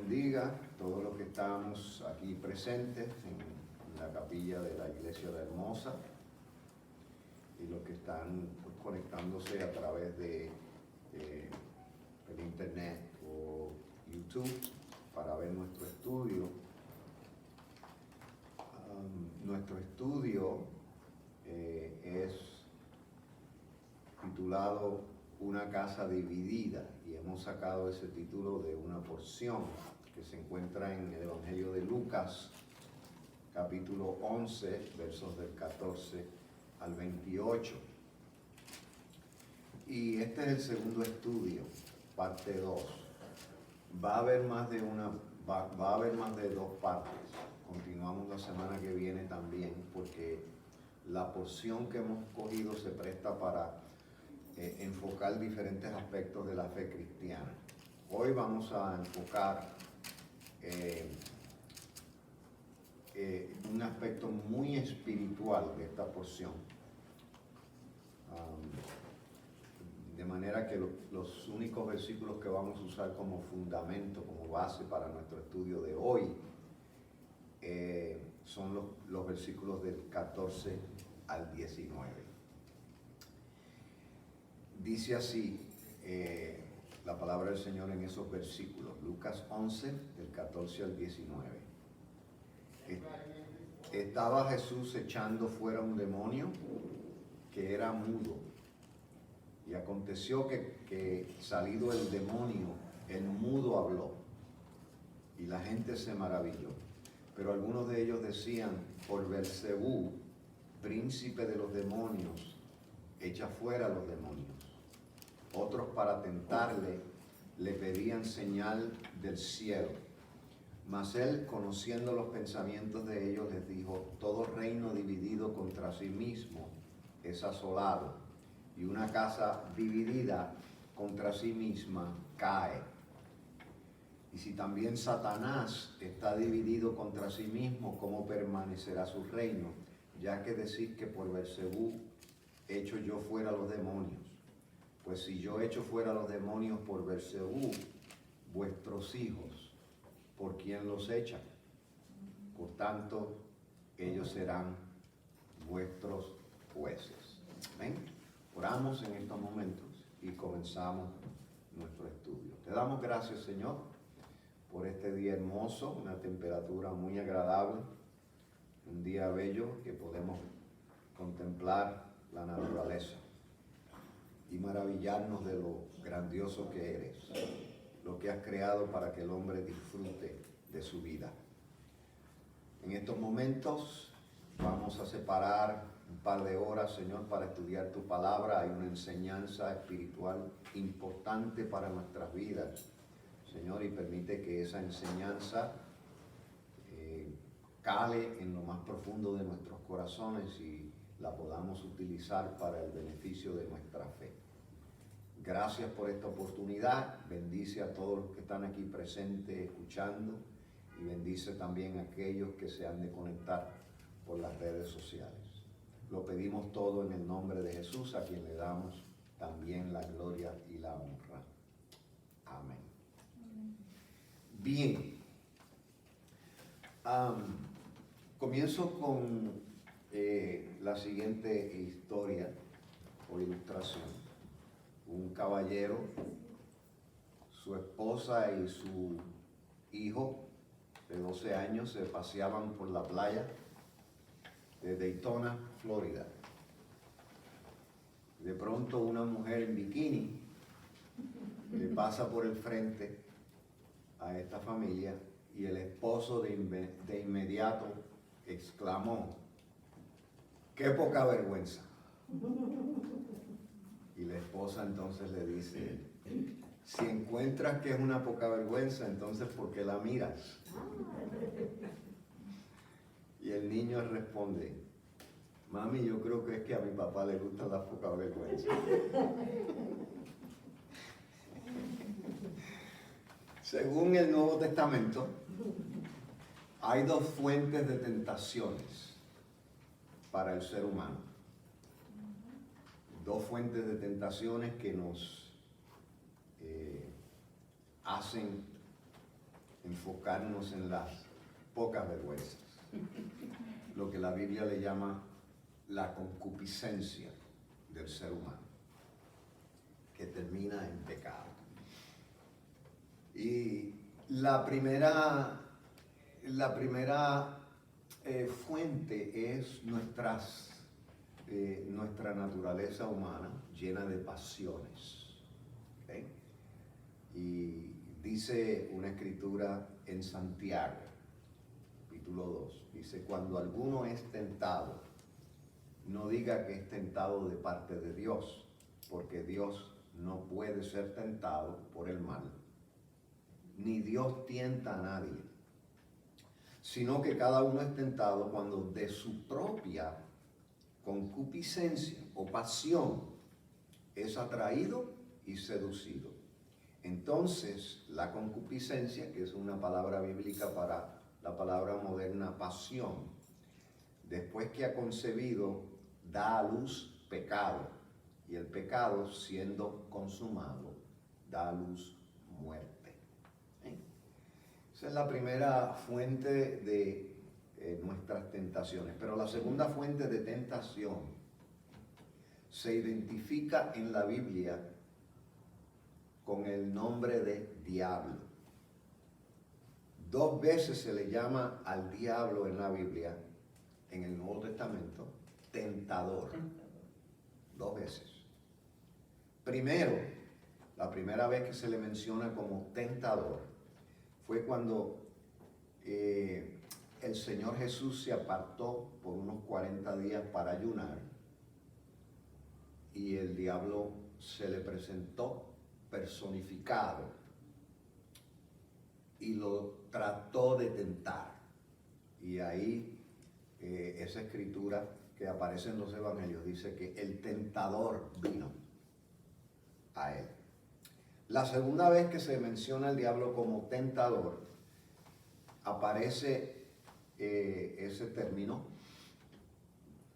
bendiga todos los que estamos aquí presentes en la capilla de la Iglesia de Hermosa y los que están conectándose a través de el internet o YouTube para ver nuestro estudio. Nuestro estudio es titulado Una casa dividida, y hemos sacado ese título de una porción que se encuentra en el Evangelio de Lucas, capítulo 11, versos del 14 al 28. Y este es el segundo estudio, parte 2. Va a haber más de dos partes. Continuamos la semana que viene también, porque la porción que hemos cogido se presta para enfocar diferentes aspectos de la fe cristiana. Hoy vamos a enfocar un aspecto muy espiritual de esta porción. De manera que los únicos versículos que vamos a usar como fundamento, como base para nuestro estudio de hoy, son los versículos del 14 al 19. Dice así la palabra del Señor en esos versículos, Lucas 11, del 14 al 19. Estaba Jesús echando fuera un demonio que era mudo. Y aconteció que salido el demonio, el mudo habló. Y la gente se maravilló. Pero algunos de ellos decían, por Belcebú, príncipe de los demonios, echa fuera los demonios. Otros, para tentarle, le pedían señal del cielo. Mas él, conociendo los pensamientos de ellos, les dijo, todo reino dividido contra sí mismo es asolado, y una casa dividida contra sí misma cae. Y si también Satanás está dividido contra sí mismo, ¿cómo permanecerá su reino? Ya que decís que por Belcebú echo yo fuera los demonios. Pues si yo echo fuera los demonios por Belcebú, vuestros hijos, ¿por quién los echan? Por tanto, ellos serán vuestros jueces. ¿Ven? Oramos en estos momentos y comenzamos nuestro estudio. Te damos gracias, Señor, por este día hermoso, una temperatura muy agradable, un día bello que podemos contemplar la naturaleza y maravillarnos de lo grandioso que eres, lo que has creado para que el hombre disfrute de su vida. En estos momentos vamos a separar un par de horas, Señor, para estudiar tu palabra. Hay una enseñanza espiritual importante para nuestras vidas, Señor, y permite que esa enseñanza cale en lo más profundo de nuestros corazones y la podamos utilizar para el beneficio de nuestra fe. Gracias por esta oportunidad. Bendice a todos los que están aquí presentes, escuchando, y bendice también a aquellos que se han de conectar por las redes sociales. Lo pedimos todo en el nombre de Jesús, a quien le damos también la gloria y la honra. Amén. Bien. Comienzo con la siguiente historia o ilustración. Un caballero, su esposa y su hijo de 12 años se paseaban por la playa de Daytona, Florida. De pronto una mujer en bikini le pasa por el frente a esta familia y el esposo de inmediato exclamó, ¡qué poca vergüenza! Y la esposa entonces le dice, si encuentras que es una poca vergüenza, entonces ¿por qué la miras? Y el niño responde, mami, yo creo que es que a mi papá le gustan las pocas vergüenzas. Según el Nuevo Testamento, hay dos fuentes de tentaciones para el ser humano. Dos fuentes de tentaciones que nos hacen enfocarnos en las pocas vergüenzas, lo que la Biblia le llama la concupiscencia del ser humano, que termina en pecado. Y la primera fuente es nuestra naturaleza humana llena de pasiones. ¿Okay? Y dice una escritura en Santiago, capítulo 2, dice: cuando alguno es tentado, no diga que es tentado de parte de Dios, porque Dios no puede ser tentado por el mal, ni Dios tienta a nadie, sino que cada uno es tentado cuando de su propia concupiscencia o pasión es atraído y seducido. Entonces, la concupiscencia, que es una palabra bíblica para la palabra moderna pasión, después que ha concebido, da a luz pecado, y el pecado, siendo consumado, da a luz muerte. Esa es la primera fuente de nuestras tentaciones. Pero la segunda fuente de tentación se identifica en la Biblia con el nombre de diablo. 2 veces se le llama al diablo en la Biblia, en el Nuevo Testamento, tentador. 2 veces. Primero, la primera vez que se le menciona como tentador fue cuando el Señor Jesús se apartó por unos 40 días para ayunar, y el diablo se le presentó personificado y lo trató de tentar. Y ahí esa escritura que aparece en los evangelios dice que el tentador vino a él. La segunda vez que se menciona al diablo como tentador, aparece ese término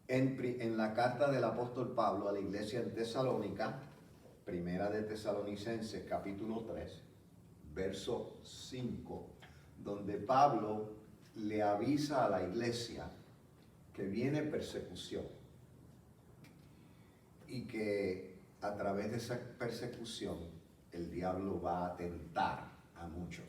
en la carta del apóstol Pablo a la iglesia en Tesalónica, primera de Tesalonicenses, capítulo 3, verso 5, donde Pablo le avisa a la iglesia que viene persecución y que a través de esa persecución el diablo va a tentar a muchos.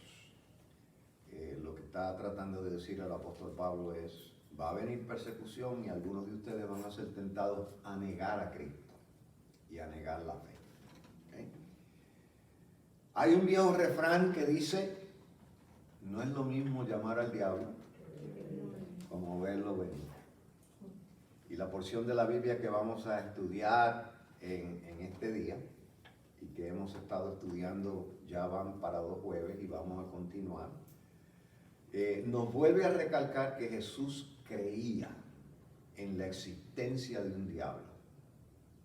Lo que está tratando de decir el apóstol Pablo es: va a venir persecución y algunos de ustedes van a ser tentados a negar a Cristo y a negar la fe. ¿Okay? Hay un viejo refrán que dice: no es lo mismo llamar al diablo como verlo venir. Y la porción de la Biblia que vamos a estudiar en este día, y que hemos estado estudiando, ya van para 2 jueves y vamos a continuar, nos vuelve a recalcar que Jesús creía en la existencia de un diablo,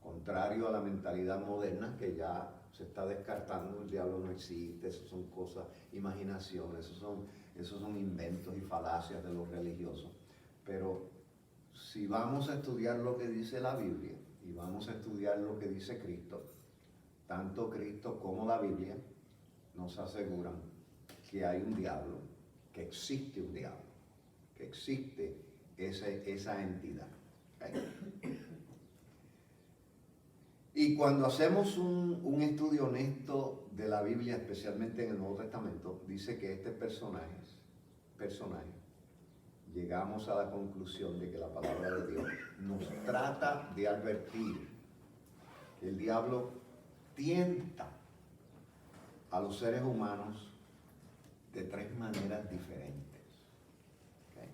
contrario a la mentalidad moderna que ya se está descartando. El diablo no existe, eso son cosas, imaginaciones, esos son inventos y falacias de los religiosos. Pero si vamos a estudiar lo que dice la Biblia y vamos a estudiar lo que dice Cristo, tanto Cristo como la Biblia nos aseguran que hay un diablo, que existe un diablo, que existe esa entidad. ¿Okay? Y cuando hacemos un estudio honesto de la Biblia, especialmente en el Nuevo Testamento, dice que este personaje, llegamos a la conclusión de que la palabra de Dios nos trata de advertir que el diablo tienta a los seres humanos de 3 maneras diferentes. ¿Okay?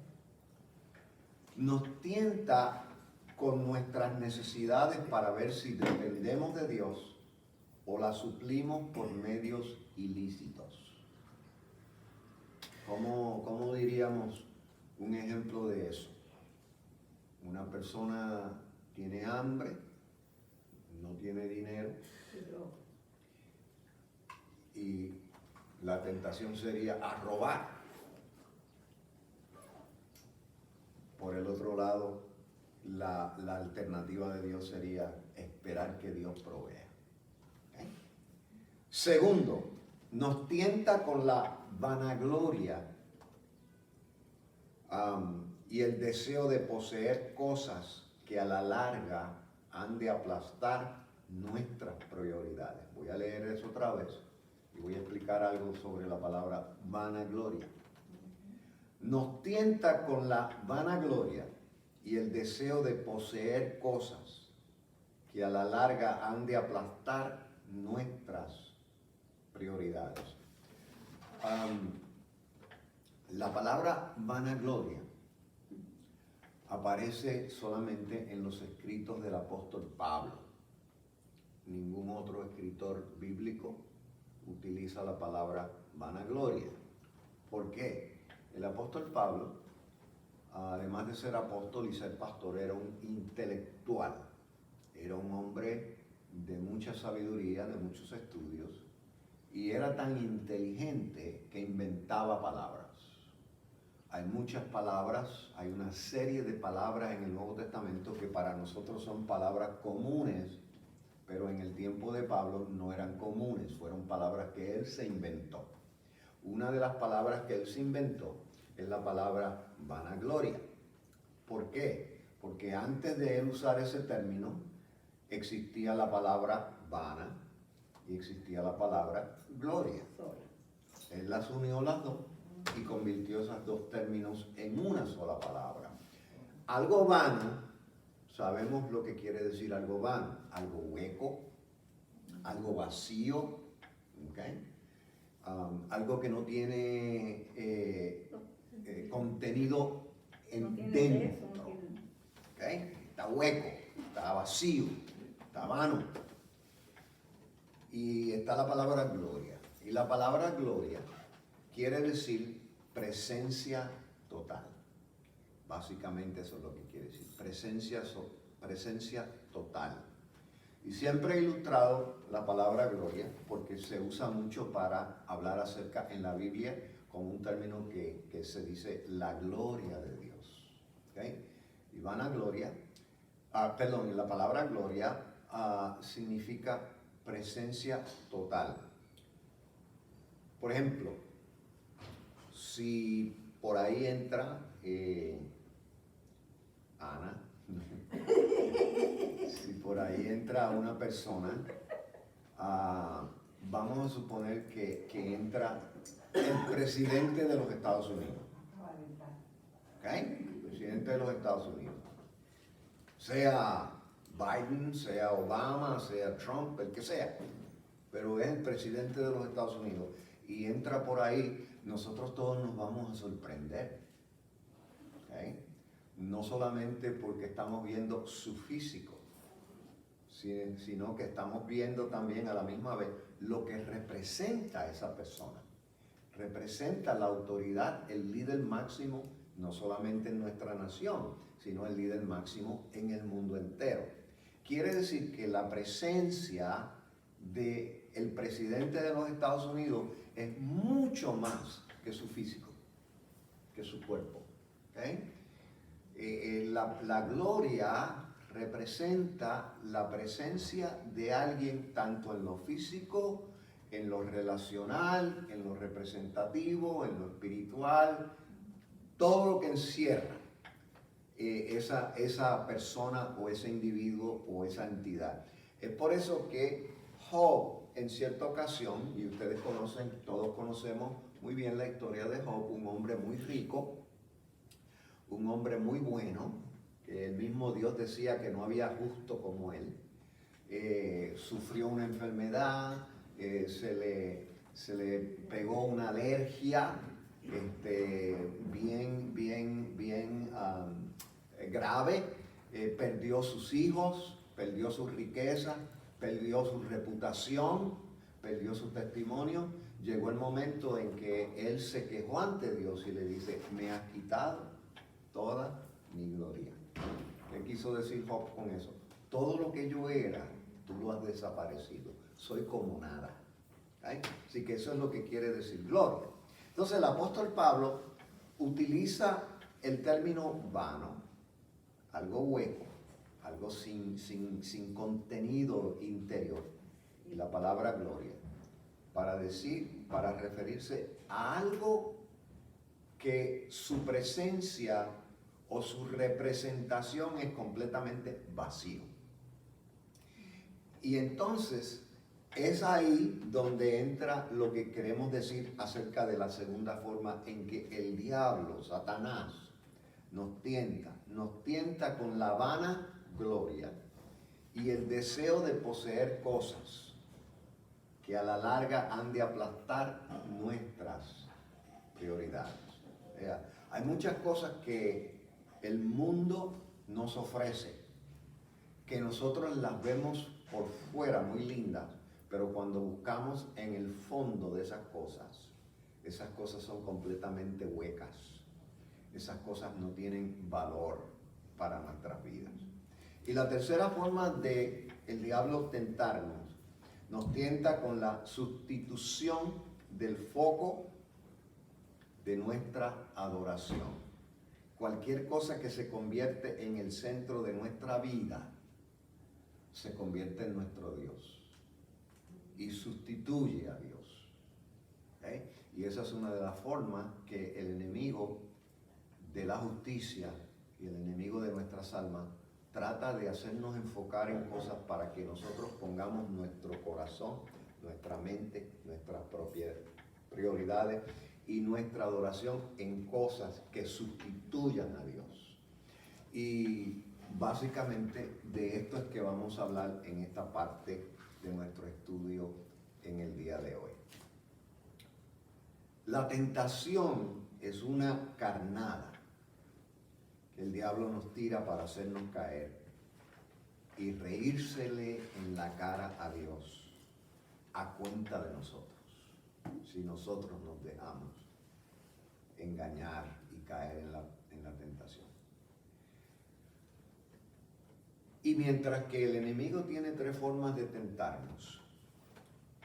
Nos tienta con nuestras necesidades para ver si dependemos de Dios o la suplimos por medios ilícitos. ¿Cómo diríamos un ejemplo de eso? Una persona tiene hambre, no tiene dinero, y la tentación sería a robar. Por el otro lado, la alternativa de Dios sería esperar que Dios provea. ¿Okay? Segundo, nos tienta con la vanagloria y el deseo de poseer cosas que a la larga han de aplastar nuestras prioridades. Voy a leer eso otra vez y voy a explicar algo sobre la palabra vanagloria. Nos tienta con la vanagloria y el deseo de poseer cosas que a la larga han de aplastar nuestras prioridades. La palabra vanagloria aparece solamente en los escritos del apóstol Pablo. Ningún otro escritor bíblico utiliza la palabra vanagloria. ¿Por qué? El apóstol Pablo, además de ser apóstol y ser pastor, era un intelectual. Era un hombre de mucha sabiduría, de muchos estudios, y era tan inteligente que inventaba palabras. Hay muchas palabras, hay una serie de palabras en el Nuevo Testamento que para nosotros son palabras comunes, pero en el tiempo de Pablo no eran comunes, fueron palabras que él se inventó. Una de las palabras que él se inventó es la palabra vanagloria. ¿Por qué? Porque antes de él usar ese término, existía la palabra vana y existía la palabra gloria. Él las unió las dos y convirtió esos dos términos en una sola palabra. Algo vano, sabemos lo que quiere decir algo vano, algo hueco, algo vacío, ¿okay? Algo que no tiene contenido dentro, ¿okay? Está hueco, está vacío, está vano. Y está la palabra gloria. Y la palabra gloria quiere decir presencia total. Básicamente eso es lo que quiere decir, presencia total. Y siempre he ilustrado la palabra gloria porque se usa mucho para hablar acerca en la Biblia con un término que se dice la gloria de Dios. ¿Okay? Y vanagloria, la palabra gloria significa presencia total. Por ejemplo, si por ahí entra Ana, si por ahí entra una persona, vamos a suponer que entra el presidente de los Estados Unidos. ¿Okay? El presidente de los Estados Unidos. Sea Biden, sea Obama, sea Trump, el que sea. Pero es el presidente de los Estados Unidos. Y entra por ahí, nosotros todos nos vamos a sorprender. ¿Okay? No solamente porque estamos viendo su físico, sino que estamos viendo también a la misma vez lo que representa esa persona. Representa la autoridad, el líder máximo, no solamente en nuestra nación, sino el líder máximo en el mundo entero. Quiere decir que la presencia del presidente de los Estados Unidos es mucho más que su físico, que su cuerpo. ¿Okay? La gloria representa la presencia de alguien tanto en lo físico, en lo relacional, en lo representativo, en lo espiritual, todo lo que encierra esa persona o ese individuo o esa entidad. Es por eso que Job, en cierta ocasión, y ustedes conocen, todos conocemos muy bien la historia de Job, un hombre muy rico, un hombre muy bueno, que el mismo Dios decía que no había justo como él. Sufrió una enfermedad, se le pegó una alergia bien grave, perdió sus hijos, perdió sus riquezas, perdió su reputación, perdió su testimonio. Llegó el momento en que él se quejó ante Dios y le dice: me has quitado toda mi gloria. ¿Qué quiso decir Job con eso? Todo lo que yo era, tú lo has desaparecido. Soy como nada. ¿Okay? Así que eso es lo que quiere decir gloria. Entonces el apóstol Pablo utiliza el término vano, algo hueco, algo sin contenido interior, y la palabra gloria, para para referirse a algo que su presencia o su representación es completamente vacío. Y entonces es ahí donde entra lo que queremos decir acerca de la segunda forma en que el diablo, Satanás, nos tienta con la vana gloria y el deseo de poseer cosas que a la larga han de aplastar nuestras prioridades. O sea, hay muchas cosas que el mundo nos ofrece, que nosotros las vemos por fuera muy lindas, pero cuando buscamos en el fondo de esas cosas son completamente huecas. Esas cosas no tienen valor para nuestras vidas. Y la tercera forma de el diablo tentarnos, nos tienta con la sustitución del foco de nuestra adoración. Cualquier cosa que se convierte en el centro de nuestra vida, se convierte en nuestro Dios y sustituye a Dios. ¿Okay? Y esa es una de las formas que el enemigo de la justicia y el enemigo de nuestras almas trata de hacernos enfocar en cosas para que nosotros pongamos nuestro corazón, nuestra mente, nuestras propias prioridades y nuestra adoración en cosas que sustituyan a Dios. Y básicamente de esto es que vamos a hablar en esta parte de nuestro estudio en el día de hoy. La tentación es una carnada que el diablo nos tira para hacernos caer y reírsele en la cara a Dios a cuenta de nosotros, si nosotros nos dejamos engañar y caer en la tentación. Y mientras que el enemigo tiene tres formas de tentarnos,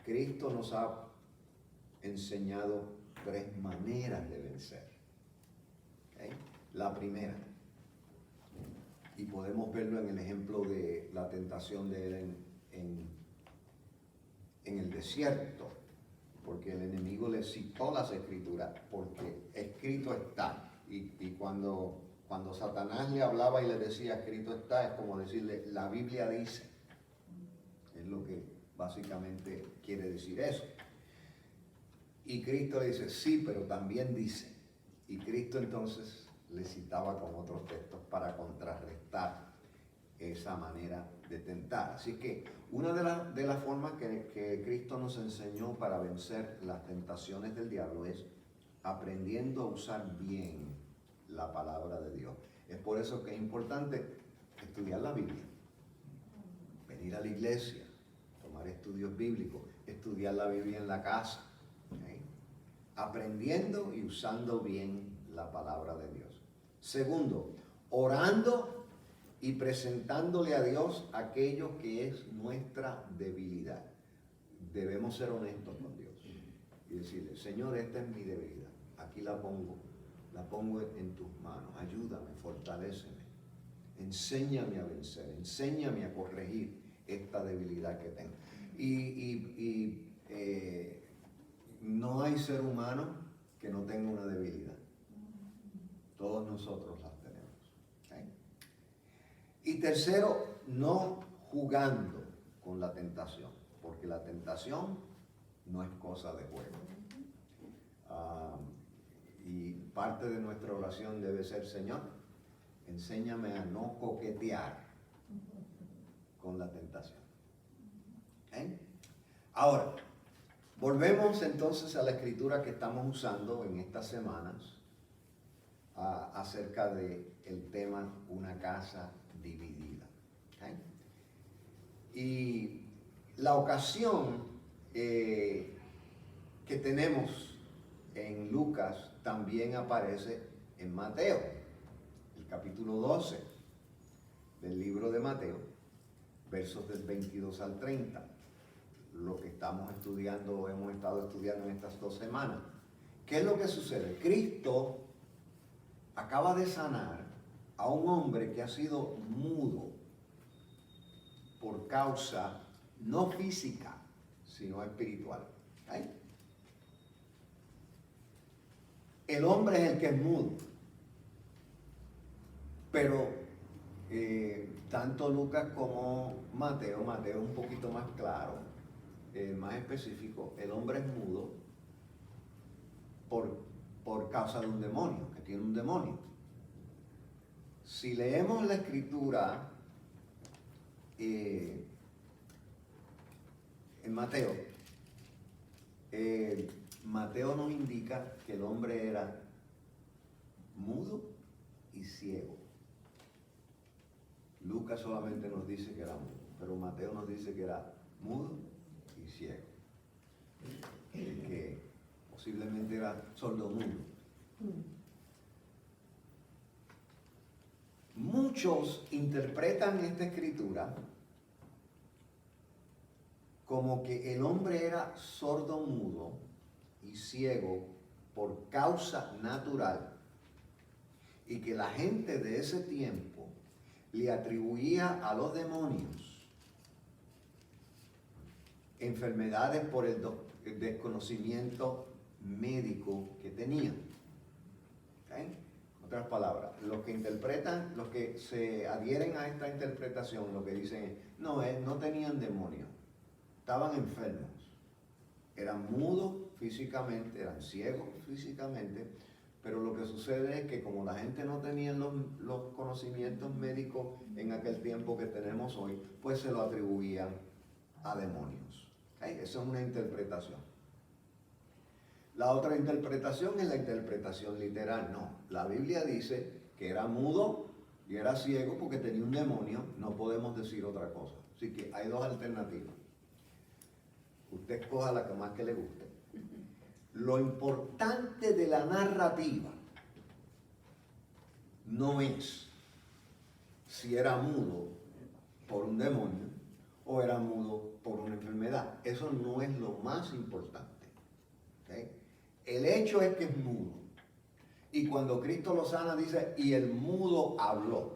Cristo nos ha enseñado tres maneras de vencer. ¿Okay? La primera, y podemos verlo en el ejemplo de la tentación de él en el desierto, porque el enemigo le citó las escrituras, porque escrito está. Y cuando Satanás le hablaba y le decía escrito está, es como decirle la Biblia dice. Es lo que básicamente quiere decir eso. Y Cristo le dice sí, pero también dice. Y Cristo entonces le citaba con otros textos para contrarrestar esa manera de tentar. Así que una de las formas que Cristo nos enseñó para vencer las tentaciones del diablo es aprendiendo a usar bien la palabra de Dios. Es por eso que es importante estudiar la Biblia, venir a la iglesia, tomar estudios bíblicos, estudiar la Biblia en la casa, ¿okay? Aprendiendo y usando bien la palabra de Dios. Segundo, orando y presentándole a Dios aquello que es nuestra debilidad. Debemos ser honestos con Dios y decirle, Señor, esta es mi debilidad, aquí la pongo en tus manos, ayúdame, fortaléceme, enséñame a vencer, enséñame a corregir esta debilidad que tengo. No hay ser humano que no tenga una debilidad. Todos nosotros las tenemos. ¿Okay? Y tercero, no jugando con la tentación, porque la tentación no es cosa de juego. Y parte de nuestra oración debe ser, Señor, enséñame a no coquetear con la tentación. ¿Okay? Ahora, volvemos entonces a la escritura que estamos usando en estas semanas acerca del tema una casa dividida. ¿Okay? Y la ocasión que tenemos en Lucas también aparece en Mateo, el capítulo 12 del libro de Mateo, versos del 22 al 30. Lo que estamos estudiando, hemos estado estudiando en estas 2 semanas. ¿Qué es lo que sucede? Cristo acaba de sanar a un hombre que ha sido mudo por causa no física, sino espiritual. ¿Okay? el hombre es el que es mudo. Pero tanto Lucas como Mateo es un poquito más claro, más específico. El hombre es mudo por causa de un demonio, que tiene un demonio. Si leemos la escritura en Mateo, Mateo nos indica que el hombre era mudo y ciego. Lucas solamente nos dice que era mudo, pero Mateo nos dice que era mudo y ciego. Que posiblemente era sordomudo. Muchos interpretan esta escritura como que el hombre era sordomudo y ciego por causa natural y que la gente de ese tiempo le atribuía a los demonios enfermedades por el desconocimiento médico que tenían. ¿Okay? En otras palabras, los que interpretan, los que se adhieren a esta interpretación, lo que dicen es, no tenían demonios, estaban enfermos, eran mudos físicamente, eran ciegos físicamente, pero lo que sucede es que como la gente no tenía los conocimientos médicos en aquel tiempo que tenemos hoy, pues se lo atribuían a demonios. ¿Okay? Esa es una interpretación. La otra interpretación es la interpretación literal. No, la Biblia dice que era mudo y era ciego porque tenía un demonio, no podemos decir otra cosa. Así que hay dos alternativas. Usted escoja la que más que le guste. Lo importante de la narrativa no es si era mudo por un demonio o era mudo por una enfermedad. Eso no es lo más importante. ¿Okay? El hecho es que es mudo. Y cuando Cristo lo sana dice, y el mudo habló.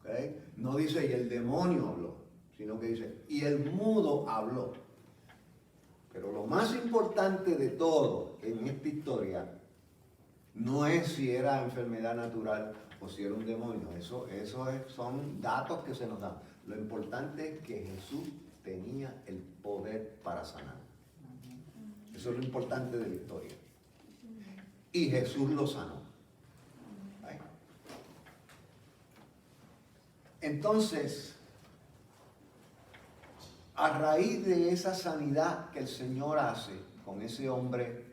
¿Okay? No dice, y el demonio habló, sino que dice, y el mudo habló. Pero lo más importante de todo en esta historia no es si era enfermedad natural o si era un demonio. Son datos que se nos dan. Lo importante es que Jesús tenía el poder para sanar. Eso es lo importante de la historia. Y Jesús lo sanó. ¿Right? Entonces, a raíz de esa sanidad que el Señor hace con ese hombre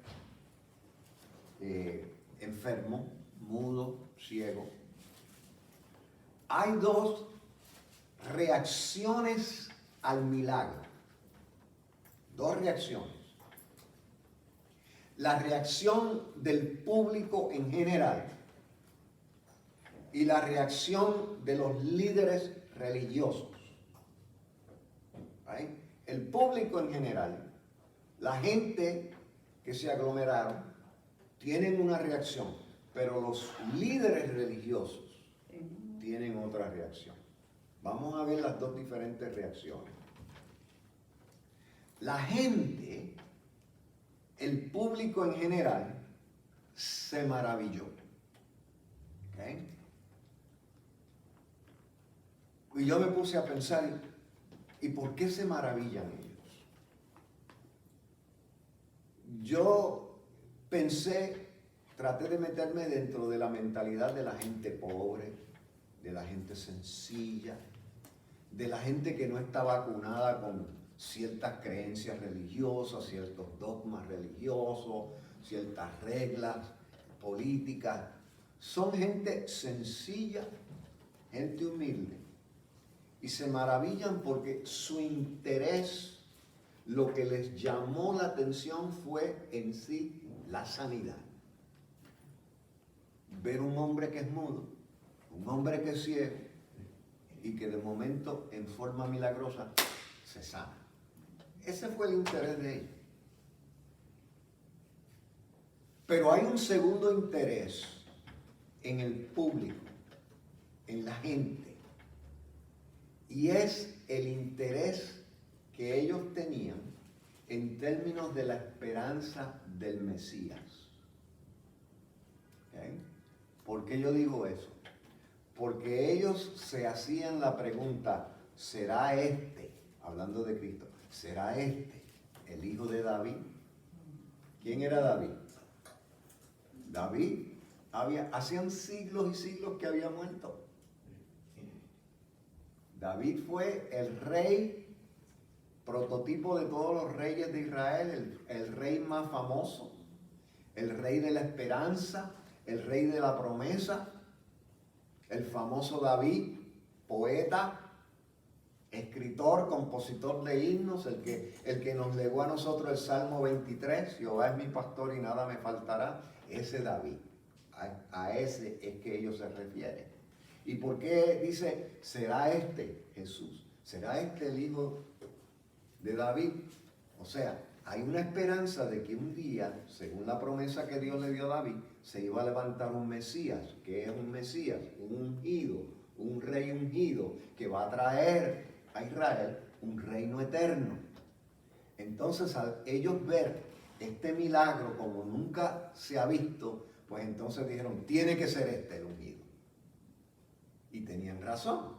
enfermo, mudo, ciego, hay dos reacciones al milagro. Dos reacciones. La reacción del público en general y la reacción de los líderes religiosos. ¿Right? El público en general, la gente que se aglomeraron, tienen una reacción, pero los líderes religiosos tienen otra reacción. Vamos a ver las dos diferentes reacciones. La gente, el público en general, se maravilló. ¿Okay? Y yo me puse a pensar, ¿y por qué se maravillan ellos? Yo pensé, traté de meterme dentro de la mentalidad de la gente pobre, de la gente sencilla, de la gente que no está vacunada con ciertas creencias religiosas, ciertos dogmas religiosos, ciertas reglas políticas. Son gente sencilla, gente humilde. Y se maravillan porque su interés, lo que les llamó la atención fue en sí la sanidad. Ver un hombre que es mudo, un hombre que es ciego y que de momento en forma milagrosa se sana. Ese fue el interés de ellos. Pero hay un segundo interés en el público, en la gente. Y es el interés que ellos tenían en términos de la esperanza del Mesías. ¿Ok? ¿Por qué yo digo eso? Porque ellos se hacían la pregunta, ¿será este, hablando de Cristo, será este el hijo de David? ¿Quién era David? David hacían siglos y siglos que había muerto. David fue el rey, prototipo de todos los reyes de Israel, el rey más famoso, el rey de la esperanza, el rey de la promesa, el famoso David, poeta, escritor, compositor de himnos, el que nos legó a nosotros el Salmo 23, Jehová es mi pastor y nada me faltará, ese David, a ese es que ellos se refieren. ¿Y por qué dice, será este Jesús? ¿Será este el hijo de David? O sea, hay una esperanza de que un día, según la promesa que Dios le dio a David, se iba a levantar un Mesías. ¿Qué es un Mesías? Un ungido, un rey ungido que va a traer a Israel un reino eterno. Entonces, al ellos ver este milagro como nunca se ha visto, pues entonces dijeron, tiene que ser este el ungido. Y tenían razón.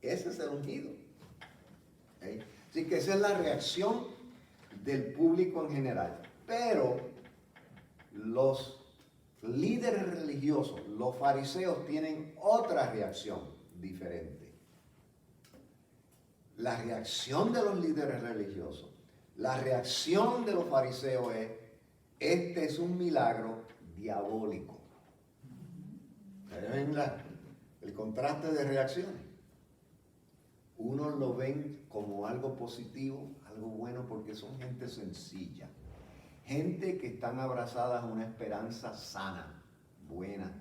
Ese es el ungido. ¿Okay? Así que esa es la reacción del público en general. Pero los líderes religiosos, los fariseos, tienen otra reacción diferente. La reacción de los líderes religiosos, la reacción de los fariseos es, este es un milagro diabólico. ¿Ven el contraste de reacciones? Unos lo ven como algo positivo, algo bueno, porque son gente sencilla. Gente que están abrazadas a una esperanza sana, buena.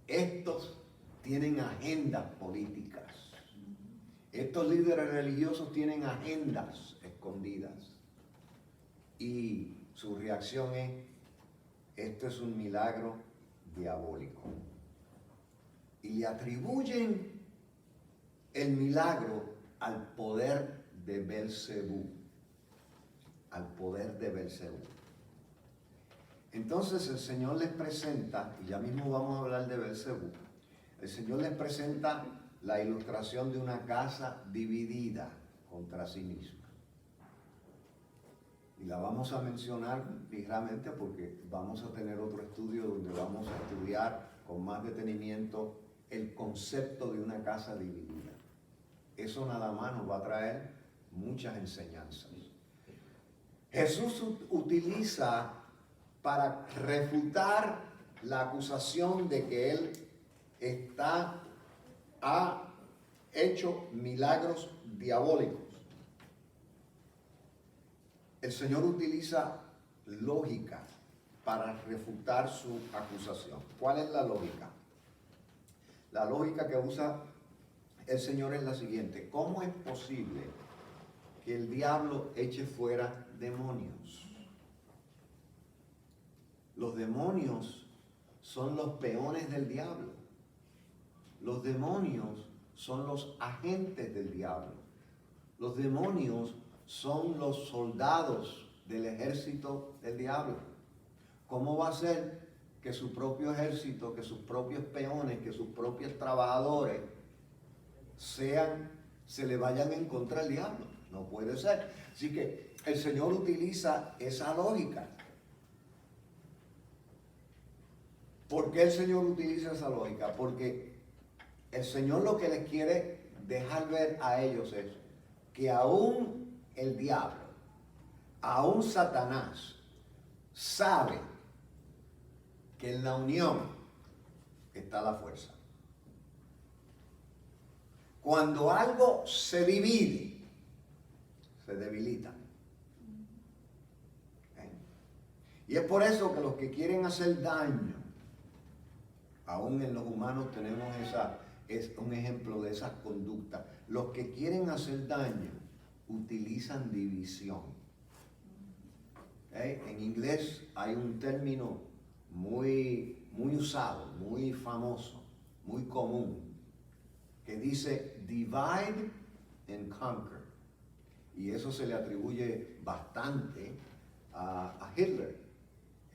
Estos tienen agendas políticas. Estos líderes religiosos tienen agendas escondidas. Y su reacción es, esto es un milagro diabólico. Y le atribuyen el milagro al poder de Belcebú. Al poder de Belcebú. Entonces el Señor les presenta, y ya mismo vamos a hablar de Belcebú, el Señor les presenta la ilustración de una casa dividida contra sí misma. Y la vamos a mencionar ligeramente porque vamos a tener otro estudio donde vamos a estudiar con más detenimiento el concepto de una casa dividida. Eso nada más nos va a traer muchas enseñanzas. Jesús utiliza para refutar la acusación de que Él ha hecho milagros diabólicos. El Señor utiliza lógica para refutar su acusación. ¿Cuál es la lógica? La lógica que usa el Señor es la siguiente. ¿Cómo es posible que el diablo eche fuera demonios? Los demonios son los peones del diablo. Los demonios son los agentes del diablo. Los demonios son los soldados del ejército del diablo. ¿Cómo va a ser que su propio ejército, que sus propios peones, que sus propios trabajadores se le vayan en contra del diablo? No puede ser. Así que el Señor utiliza esa lógica. ¿Por qué el Señor utiliza esa lógica? Porque el Señor lo que les quiere dejar ver a ellos es que aún el diablo, aún Satanás, sabe que en la unión está la fuerza. Cuando algo se divide, se debilita. ¿Okay? Y es por eso que los que quieren hacer daño, aún en los humanos tenemos es un ejemplo de esas conductas. Los que quieren hacer daño utilizan división. ¿Okay? En inglés hay un término muy usado, muy famoso, muy común, que dice divide and conquer. Y eso se le atribuye bastante a Hitler.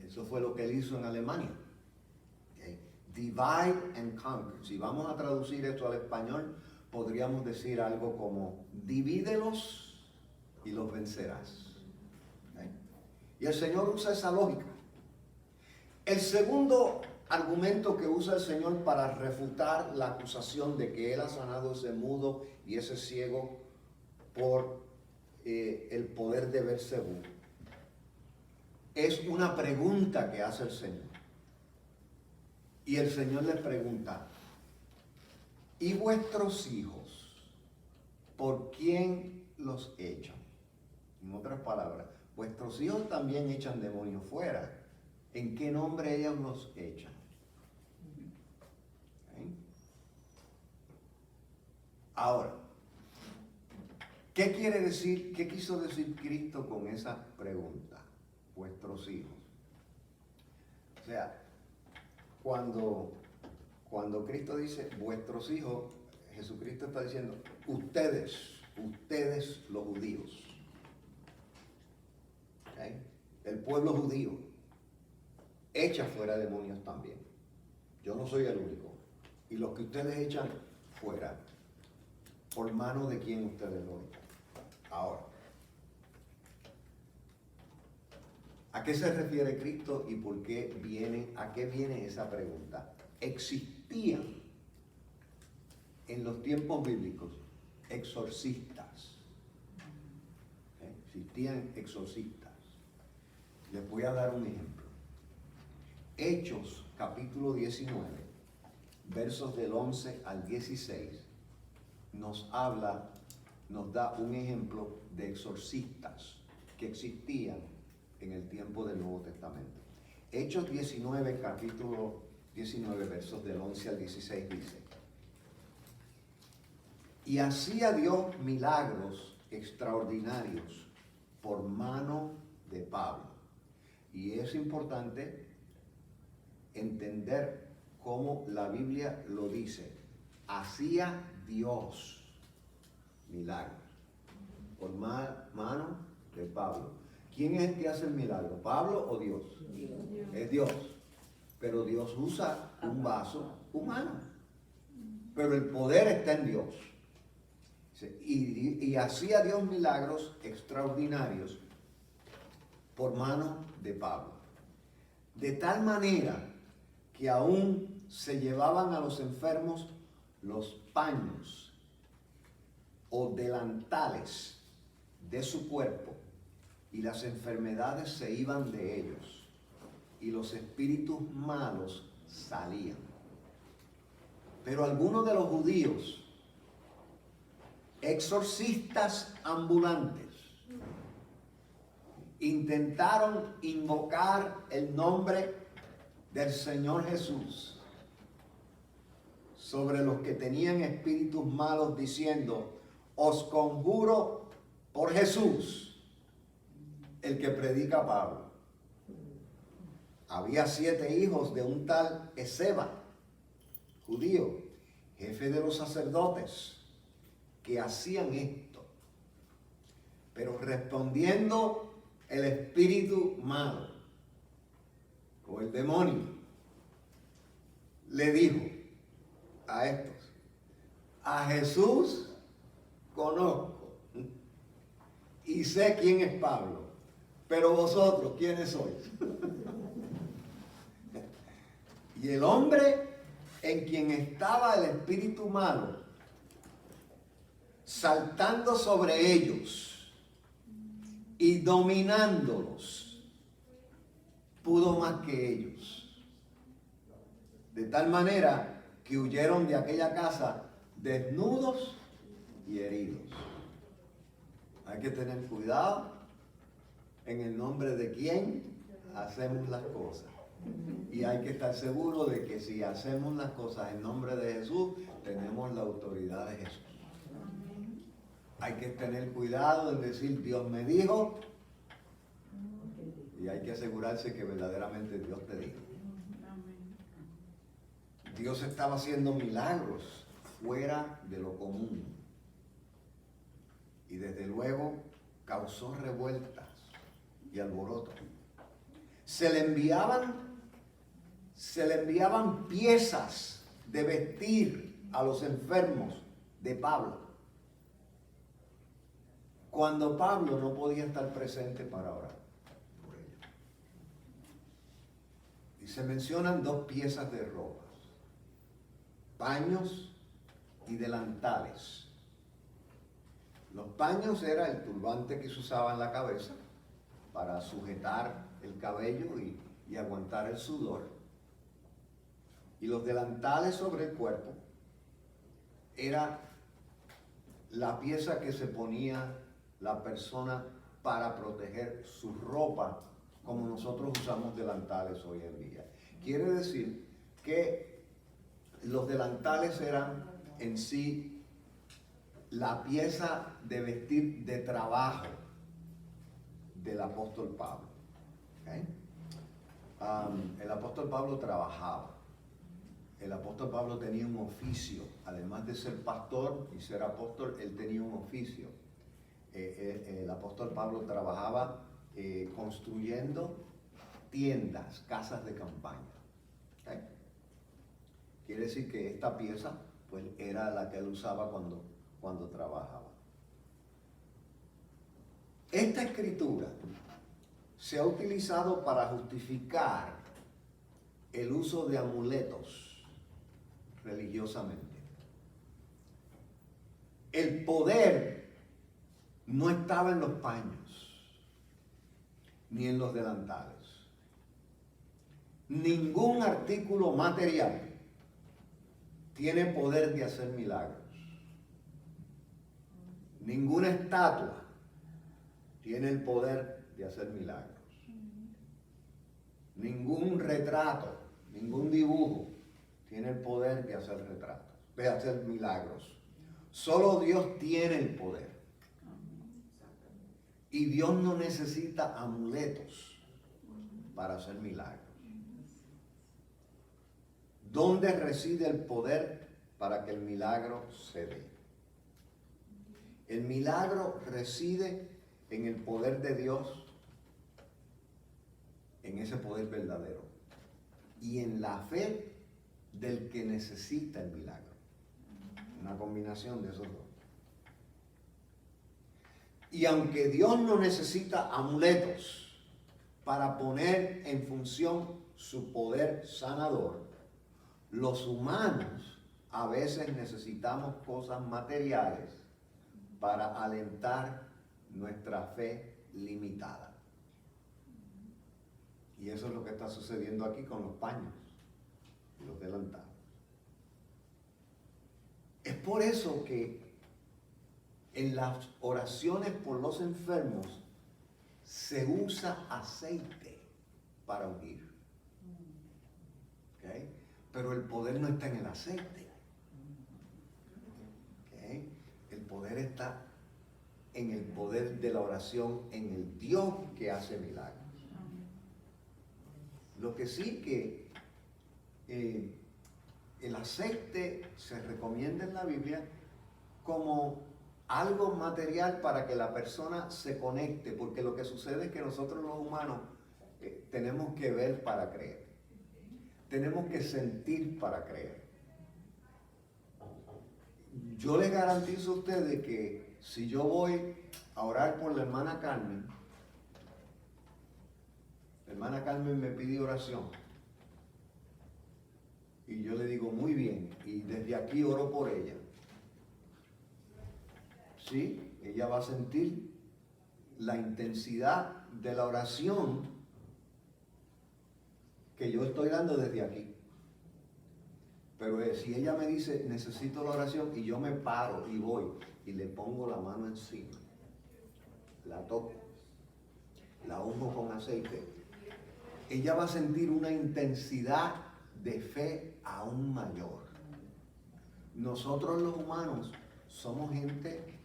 Eso fue lo que él hizo en Alemania. divide and conquer. Si vamos a traducir esto al español, podríamos decir algo como divídelos y los vencerás. ¿Okay? Y el Señor usa esa lógica. El segundo argumento que usa el Señor para refutar la acusación de que Él ha sanado ese mudo y ese ciego por el poder de Beelzebú es una pregunta que hace el Señor. Y el Señor le pregunta: ¿y vuestros hijos, por quién los echan? En otras palabras, vuestros hijos también echan demonios fuera. ¿En qué nombre ellos los echan? ¿Okay? Ahora, ¿qué quiere decir, qué quiso decir Cristo con esa pregunta? Vuestros hijos. O sea, cuando Cristo dice vuestros hijos, Jesucristo está diciendo ustedes los judíos. ¿Okay? El pueblo judío echa fuera demonios también. Yo no soy el único. Y los que ustedes echan fuera, ¿por mano de quién ustedes lo echan? Ahora, ¿a qué se refiere Cristo y por qué a qué viene esa pregunta? Existían en los tiempos bíblicos exorcistas. Existían exorcistas. Les voy a dar un ejemplo. Hechos, capítulo 19, versos del 11 al 16, nos da un ejemplo de exorcistas que existían en el tiempo del Nuevo Testamento. Hechos 19, capítulo 19, versos del 11 al 16 dice: y hacía Dios milagros extraordinarios por mano de Pablo. Y es importante entender cómo la Biblia lo dice. Hacía Dios milagros por mano de Pablo. ¿Quién es el que hace el milagro? ¿Pablo o Dios? Dios. Es Dios. Pero Dios usa un vaso humano. Pero el poder está en Dios. Y hacía Dios milagros extraordinarios por mano de Pablo. De tal manera que aún se llevaban a los enfermos los paños o delantales de su cuerpo, y las enfermedades se iban de ellos, y los espíritus malos salían. Pero algunos de los judíos, exorcistas ambulantes, intentaron invocar el nombre del Señor Jesús sobre los que tenían espíritus malos, diciendo: os conjuro por Jesús, el que predica Pablo. Había 7 hijos de un tal Esceva, judío, jefe de los sacerdotes, que hacían esto. Pero respondiendo el espíritu malo o el demonio, le dijo a estos: a Jesús conozco y sé quién es Pablo, pero vosotros, ¿quiénes sois? Y el hombre en quien estaba el espíritu malo, saltando sobre ellos y dominándolos, pudo más que ellos. De tal manera que huyeron de aquella casa desnudos y heridos. Hay que tener cuidado en el nombre de quién hacemos las cosas. Y hay que estar seguro de que si hacemos las cosas en nombre de Jesús, tenemos la autoridad de Jesús. Hay que tener cuidado en decir Dios me dijo, y hay que asegurarse que verdaderamente Dios te dijo. Dios estaba haciendo milagros fuera de lo común. Y desde luego causó revueltas y alboroto. Se le enviaban se le enviaban piezas de vestir a los enfermos de Pablo, cuando Pablo no podía estar presente para orar por ellos. Y se mencionan 2 piezas de ropas, paños y delantales. Los paños era el turbante que se usaba en la cabeza para sujetar el cabello y aguantar el sudor. Y los delantales sobre el cuerpo era la pieza que se ponía la persona para proteger su ropa, como nosotros usamos delantales hoy en día. Quiere decir que los delantales eran en sí la pieza de vestir de trabajo del apóstol Pablo. ¿Okay? El apóstol Pablo trabajaba. El apóstol Pablo tenía un oficio, además de ser pastor y ser apóstol, él tenía un oficio. El apóstol Pablo trabajaba construyendo tiendas, casas de campaña. ¿Okay? Quiere decir que esta pieza pues, era la que él usaba cuando trabajaba. Esta escritura se ha utilizado para justificar el uso de amuletos religiosamente. El poder no estaba en los paños ni en los delantales. Ningún artículo material tiene poder de hacer milagros. Ninguna estatua tiene el poder de hacer milagros. Ningún retrato, ningún dibujo tiene el poder de hacer retratos, de hacer milagros. Solo Dios tiene el poder. Y Dios no necesita amuletos para hacer milagros. ¿Dónde reside el poder para que el milagro se dé? El milagro reside en el poder de Dios, en ese poder verdadero, y en la fe del que necesita el milagro. Una combinación de esos dos. Y aunque Dios no necesita amuletos para poner en función su poder sanador, los humanos a veces necesitamos cosas materiales para alentar nuestra fe limitada. Y eso es lo que está sucediendo aquí con los paños y los delantales. Es por eso que en las oraciones por los enfermos se usa aceite para ungir. ¿Okay? Pero el poder no está en el aceite. ¿Okay? El poder está en el poder de la oración, en el Dios que hace milagros. Lo que sí que el aceite se recomienda en la Biblia como algo material para que la persona se conecte, porque lo que sucede es que nosotros los humanos tenemos que ver para creer, tenemos que sentir para creer. Yo les garantizo a ustedes que si yo voy a orar por la hermana Carmen me pide oración, y yo le digo muy bien, y desde aquí oro por ella. Sí, ella va a sentir la intensidad de la oración que yo estoy dando desde aquí. Pero si ella me dice, necesito la oración, y yo me paro y voy y le pongo la mano encima, la toco, la unjo con aceite, ella va a sentir una intensidad de fe aún mayor. Nosotros los humanos somos gente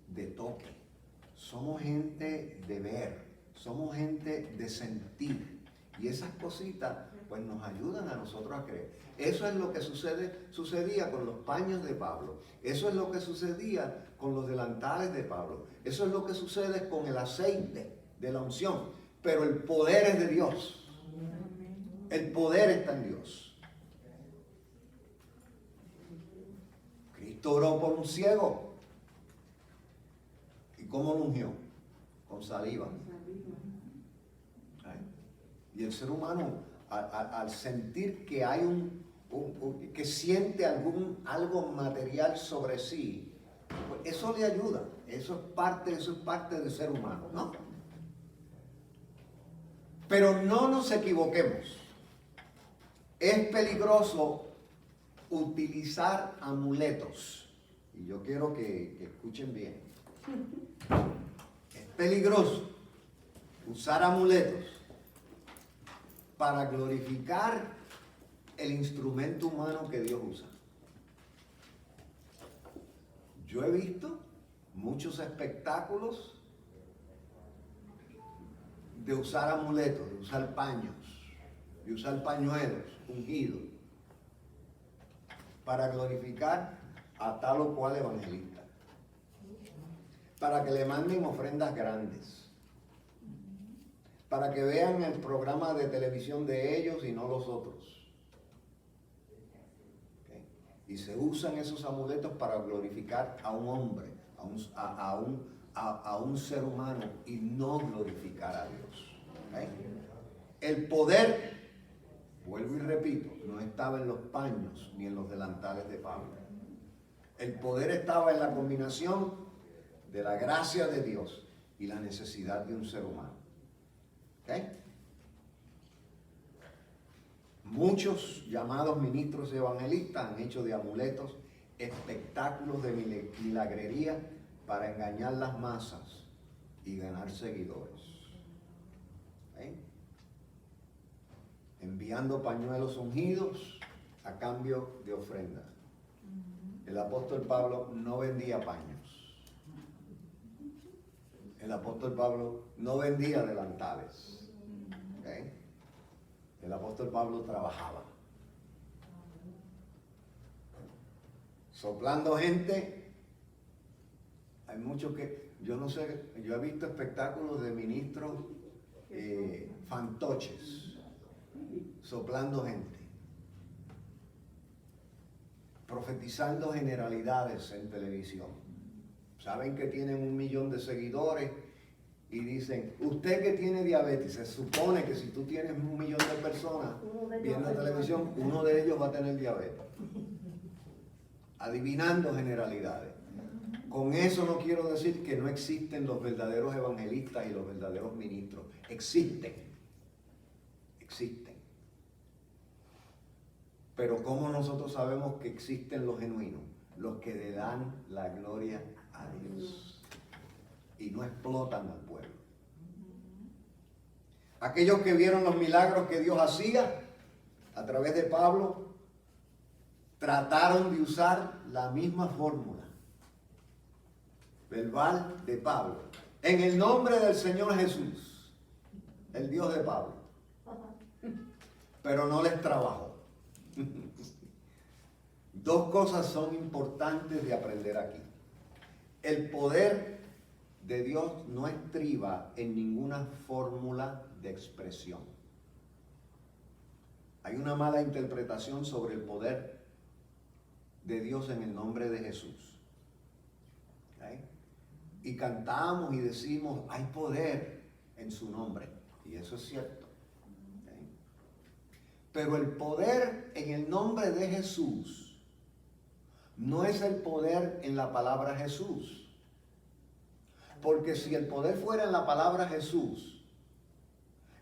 de toque, somos gente de ver, somos gente de sentir, y esas cositas pues nos ayudan a nosotros a creer. Eso es lo que sucedía con los paños de Pablo, eso es lo que sucedía con los delantales de Pablo, eso es lo que sucede con el aceite de la unción, pero el poder es de Dios. El poder está en Dios. Cristo oró por un ciego. ¿Y cómo lo ungió? Con saliva. Y el ser humano, al sentir que hay que siente algo material sobre sí, pues eso le ayuda. Eso es parte del ser humano, ¿no? Pero no nos equivoquemos. Es peligroso utilizar amuletos. Y yo quiero que escuchen bien. Es peligroso usar amuletos para glorificar el instrumento humano que Dios usa. Yo he visto muchos espectáculos de usar amuletos, de usar paños, de usar pañuelos ungidos para glorificar a tal o cual evangelista, para que le manden ofrendas grandes, para que vean el programa de televisión de ellos y no los otros. ¿Okay? Y se usan esos amuletos para glorificar a un hombre, a un ser humano, y no glorificar a Dios. ¿Okay? El poder, vuelvo y repito, no estaba en los paños ni en los delantales de Pablo. El poder estaba en la combinación de la gracia de Dios y la necesidad de un ser humano. ¿Okay? Muchos llamados ministros evangelistas han hecho de amuletos espectáculos de milagrería para engañar las masas y ganar seguidores. ¿Okay? Enviando pañuelos ungidos a cambio de ofrenda. El apóstol Pablo no vendía paños. El apóstol Pablo no vendía delantales. ¿Okay? El apóstol Pablo trabajaba. Soplando gente. Hay muchos que, yo no sé, yo he visto espectáculos de ministros fantoches, soplando gente, profetizando generalidades en televisión. Saben que tienen 1 millón de seguidores y dicen, usted que tiene diabetes, se supone que si tú tienes 1 millón de personas viendo televisión, uno de ellos va a tener diabetes. Adivinando generalidades. Con eso no quiero decir que no existen los verdaderos evangelistas y los verdaderos ministros. Existen. Existen. Pero ¿cómo nosotros sabemos que existen los genuinos? Los que le dan la gloria a Dios y no explotan al pueblo. Aquellos que vieron los milagros que Dios hacía a través de Pablo trataron de usar la misma fórmula verbal de Pablo en el nombre del Señor Jesús, el Dios de Pablo, pero no les trabajó. Dos cosas son importantes de aprender aquí. El poder de Dios no estriba en ninguna fórmula de expresión. Hay una mala interpretación sobre el poder de Dios en el nombre de Jesús. ¿Okay? Y cantamos y decimos, hay poder en su nombre. Y eso es cierto. ¿Okay? Pero el poder en el nombre de Jesús no es el poder en la palabra Jesús. Porque si el poder fuera en la palabra Jesús,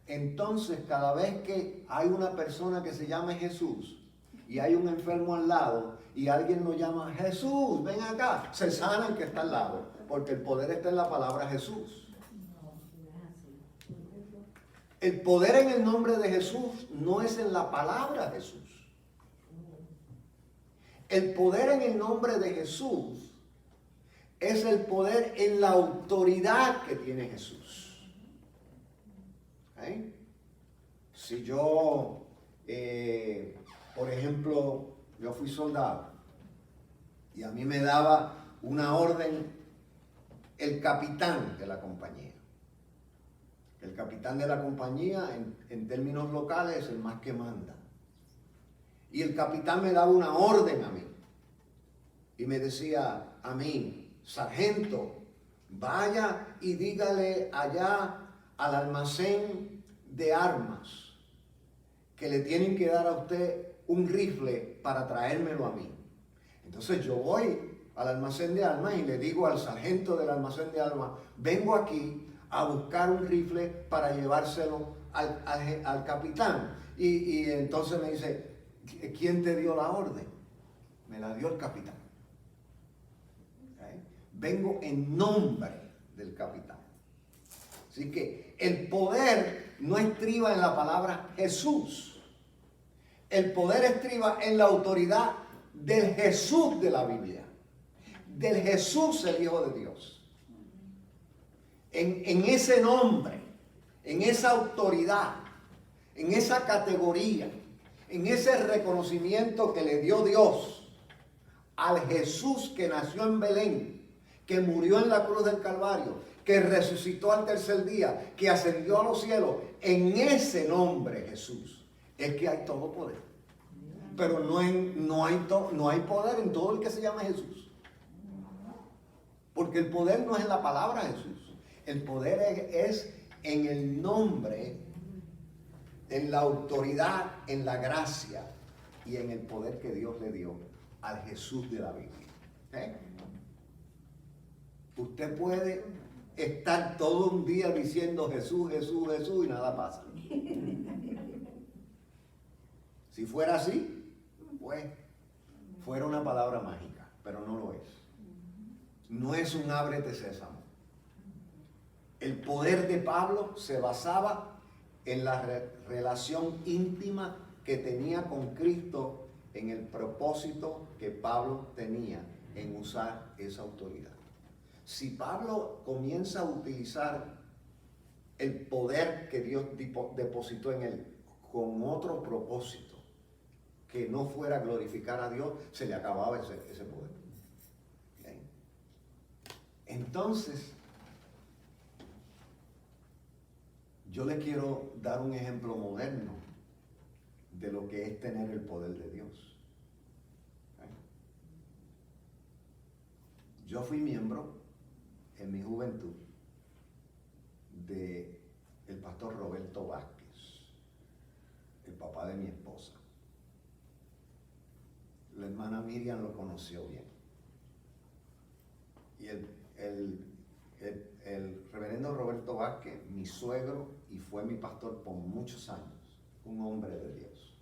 entonces cada vez que hay una persona que se llame Jesús y hay un enfermo al lado y alguien lo llama Jesús, ven acá, se sana el que está al lado, porque el poder está en la palabra Jesús. El poder en el nombre de Jesús no es en la palabra Jesús. El poder en el nombre de Jesús es el poder en la autoridad que tiene Jesús. ¿Okay? Si yo, por ejemplo, yo fui soldado y a mí me daba una orden el capitán de la compañía. El capitán de la compañía, en términos locales, es el más que manda. Y el capitán me daba una orden a mí. Y me decía a mí, sargento, vaya y dígale allá al almacén de armas que le tienen que dar a usted un rifle para traérmelo a mí. Entonces yo voy al almacén de armas y le digo al sargento del almacén de armas, vengo aquí a buscar un rifle para llevárselo al capitán. Y entonces me dice, ¿quién te dio la orden? Me la dio el capitán. ¿Okay? Vengo en nombre del capitán. Así que el poder no estriba en la palabra Jesús. El poder estriba en la autoridad del Jesús de la Biblia. Del Jesús, el Hijo de Dios. En ese nombre, en esa autoridad, en esa categoría, en ese reconocimiento que le dio Dios al Jesús que nació en Belén, que murió en la cruz del Calvario, que resucitó al tercer día, que ascendió a los cielos, en ese nombre Jesús es que hay todo poder. Pero no hay poder en todo el que se llama Jesús. Porque el poder no es en la palabra Jesús. El poder es en el nombre, en la autoridad, en la gracia y en el poder que Dios le dio al Jesús de la Biblia. ¿Okay? Usted puede estar todo un día diciendo Jesús, Jesús, Jesús y nada pasa. Si fuera así, pues fuera una palabra mágica, pero no lo es. No es un ábrete sésamo. El poder de Pablo se basaba en la relación íntima que tenía con Cristo, en el propósito que Pablo tenía en usar esa autoridad. Si Pablo comienza a utilizar el poder que Dios depositó en él con otro propósito que no fuera glorificar a Dios, se le acababa ese poder. ¿Okay? Entonces, yo le quiero dar un ejemplo moderno de lo que es tener el poder de Dios. ¿Okay? Yo fui miembro en mi juventud de el pastor Roberto Vázquez, el papá de mi esposa. La hermana Miriam lo conoció bien. Y el reverendo Roberto Vázquez, mi suegro, y fue mi pastor por muchos años, un hombre de Dios.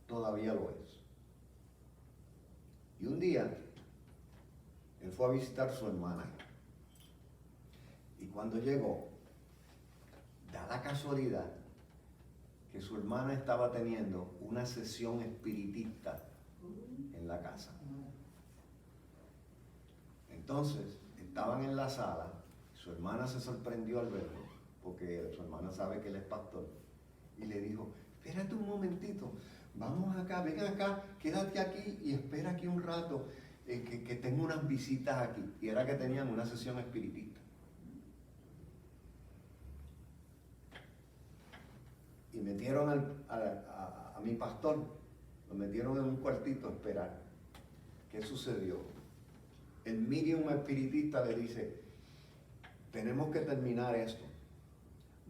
Todavía lo es. Y un día, él fue a visitar a su hermana. Y cuando llegó, da la casualidad que su hermana estaba teniendo una sesión espiritista en la casa. Entonces, estaban en la sala, su hermana se sorprendió al verlo, porque su hermana sabe que él es pastor, y le dijo, espérate un momentito, vamos acá, ven acá, quédate aquí y espera aquí un rato, que tengo unas visitas aquí. Y era que tenían una sesión espiritista. Y metieron a mi pastor, lo metieron en un cuartito a esperar. ¿Qué sucedió? El medium espiritista le dice, tenemos que terminar esto.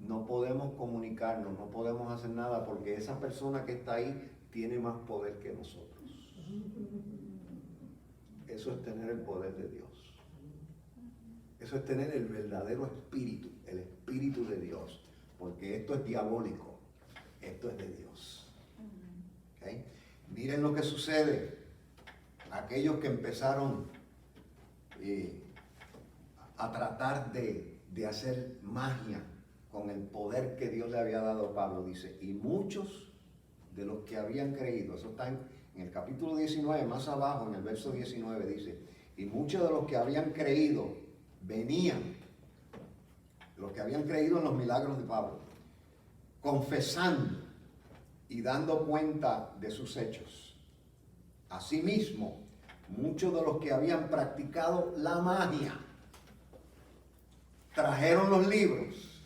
No podemos comunicarnos, no podemos hacer nada porque esa persona que está ahí tiene más poder que nosotros. Eso es tener el poder de Dios. Eso es tener el verdadero espíritu, el espíritu de Dios. Porque esto es diabólico, esto es de Dios. ¿Okay? Miren lo que sucede. Aquellos que empezaron a tratar de hacer magia con el poder que Dios le había dado a Pablo, dice, y muchos de los que habían creído, eso está en el capítulo 19, más abajo, en el verso 19, dice, y muchos de los que habían creído venían, los que habían creído en los milagros de Pablo, confesando y dando cuenta de sus hechos. Asimismo, muchos de los que habían practicado la magia trajeron los libros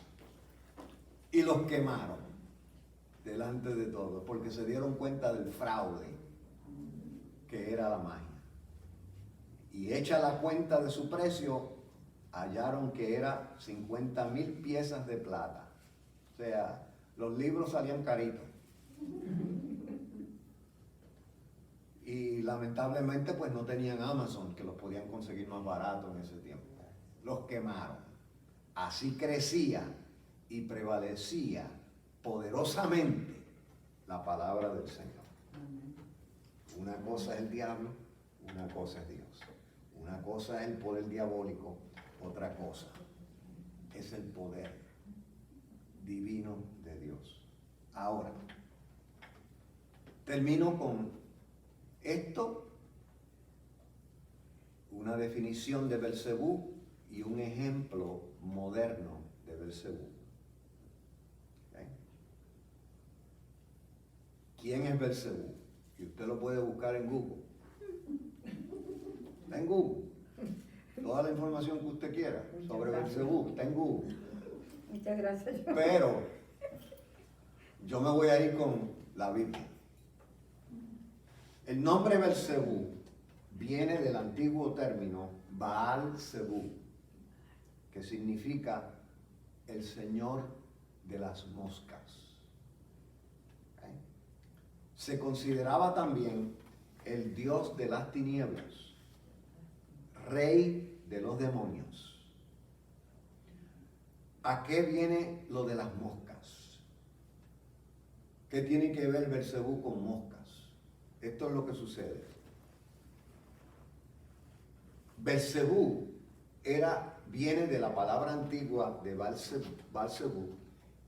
y los quemaron delante de todos, porque se dieron cuenta del fraude que era la magia. Y hecha la cuenta de su precio, hallaron que era 50,000 piezas de plata. O sea, los libros salían caritos. Y lamentablemente pues no tenían Amazon, que los podían conseguir más barato en ese tiempo. Los quemaron. Así crecía y prevalecía poderosamente la palabra del Señor. Una cosa es el diablo, una cosa es Dios. Una cosa es el poder diabólico, otra cosa es el poder divino de Dios. Ahora, termino con esto, una definición de Belcebú y un ejemplo moderno de Belcebú. ¿Okay? ¿Quién es Belcebú? Y usted lo puede buscar en Google. Está en Google. Toda la información que usted quiera sobre Belcebú está en Google. Muchas gracias. Pero yo me voy a ir con la Biblia. El nombre Belcebú viene del antiguo término Baal-Zebú, que significa el señor de las moscas. ¿Okay? Se consideraba también el dios de las tinieblas, rey de los demonios. ¿A qué viene lo de las moscas? ¿Qué tiene que ver Belcebú con moscas? Esto es lo que sucede. Belcebú viene de la palabra antigua de Baal-Zebú,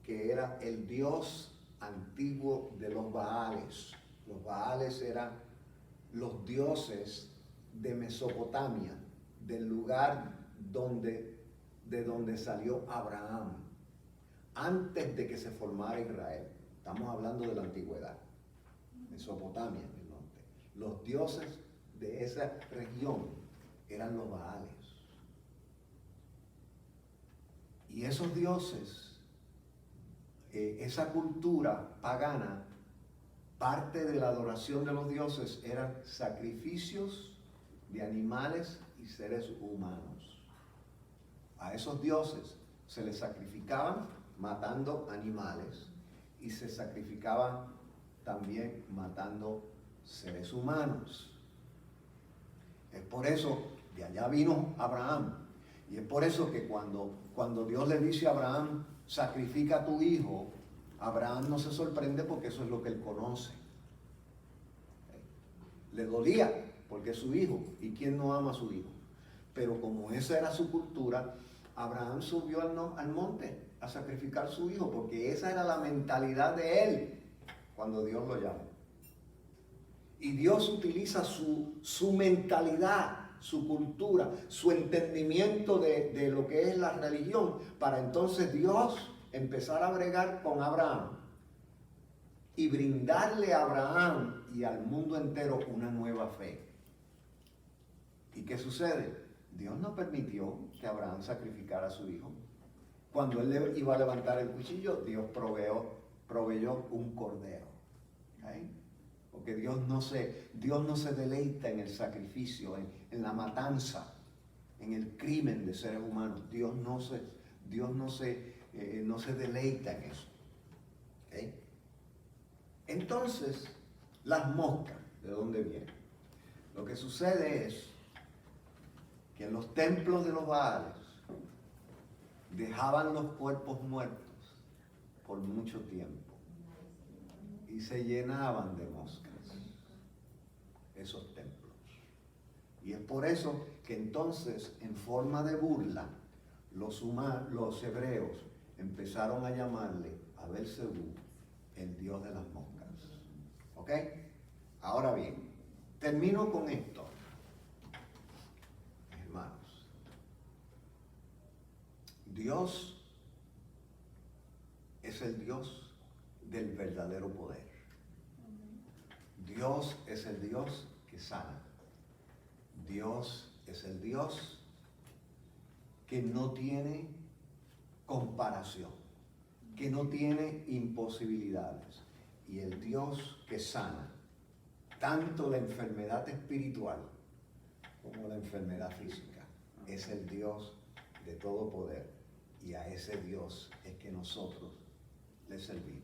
que era el dios antiguo de los Baales. Los Baales eran los dioses de Mesopotamia, del lugar de donde salió Abraham, antes de que se formara Israel. Estamos hablando de la antigüedad, Mesopotamia en el norte. Los dioses de esa región eran los Baales. Y esos dioses, esa cultura pagana, parte de la adoración de los dioses eran sacrificios de animales y seres humanos. A esos dioses se les sacrificaban matando animales y se sacrificaban también matando seres humanos. Es por eso, de allá vino Abraham. Y es por eso que cuando Dios le dice a Abraham, sacrifica a tu hijo, Abraham no se sorprende porque eso es lo que él conoce. Le dolía porque es su hijo. ¿Y quién no ama a su hijo? Pero como esa era su cultura, Abraham subió al monte a sacrificar a su hijo, porque esa era la mentalidad de él cuando Dios lo llamó. Y Dios utiliza su mentalidad, su cultura, su entendimiento de lo que es la religión, para entonces Dios empezar a bregar con Abraham y brindarle a Abraham y al mundo entero una nueva fe. ¿Y qué sucede? Dios no permitió que Abraham sacrificara a su hijo. Cuando él iba a levantar el cuchillo, Dios proveyó un cordero. ¿Okay? Porque Dios no se deleita en el sacrificio, en la matanza, en el crimen de seres humanos. Dios no se deleita en eso. ¿Okay? Entonces, las moscas, ¿de dónde vienen? Lo que sucede es que en los templos de los Baales dejaban los cuerpos muertos por mucho tiempo y se llenaban de moscas esos templos. Y es por eso que entonces, en forma de burla, los hebreos empezaron a llamarle a Belcebú el dios de las moscas. ¿Ok? Ahora bien, termino con esto. Hermanos, Dios es el Dios del verdadero poder. Dios es el Dios que sana. Dios es el Dios que no tiene comparación. que no tiene imposibilidades. Y el Dios que sana tanto la enfermedad espiritual como la enfermedad física es el Dios de todo poder. Y a ese Dios es que nosotros le servimos.